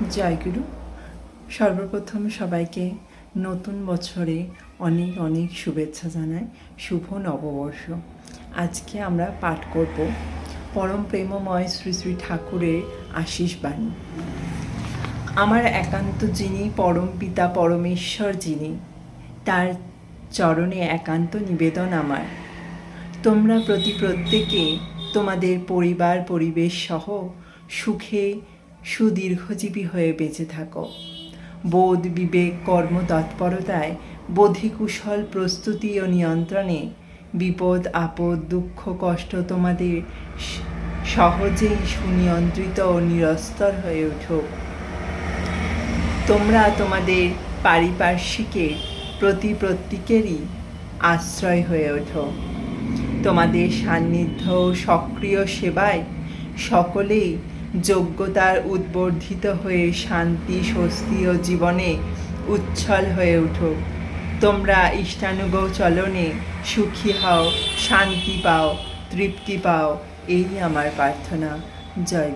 জয়গুরু। সর্বপ্রথম সবাইকে নতুন বছরে অনেক অনেক শুভেচ্ছা জানাই। শুভ নববর্ষ। আজকে আমরা পাঠ করব পরম প্রেমময় শ্রী শ্রী ঠাকুরের আশীষ বাণী। আমার একান্ত যিনি পরম পিতা পরমেশ্বর যিনি, তার চরণে একান্ত নিবেদন আমার। তোমরা প্রত্যেকে তোমাদের পরিবার পরিবেশ সহ সুখে সুদীর্ঘজীবী হয়ে বেঁচে থাকো। বোধ বিবেক কর্মতৎপরতায় বোধিকুশল প্রস্তুতি ও নিয়ন্ত্রণে বিপদ আপদ দুঃখ কষ্ট তোমাদের সহজেই সুনিয়ন্ত্রিত ও নিরস্তর হয়ে ওঠো। তোমরা তোমাদের পারিপার্শ্বিকের প্রত্যেকেরই আশ্রয় হয়ে ওঠো। তোমাদের সান্নিধ্য সক্রিয় সেবায় সকলেই যোগ্যতার উদ্বর্ধিত হয়ে শান্তি স্বস্তি ও জীবনে উচ্ছল হয়ে ওঠো। তোমরা ইষ্টানুগ চলনে সুখী হও, শান্তি পাও, তৃপ্তি পাও, এই আমার প্রার্থনা। জয়।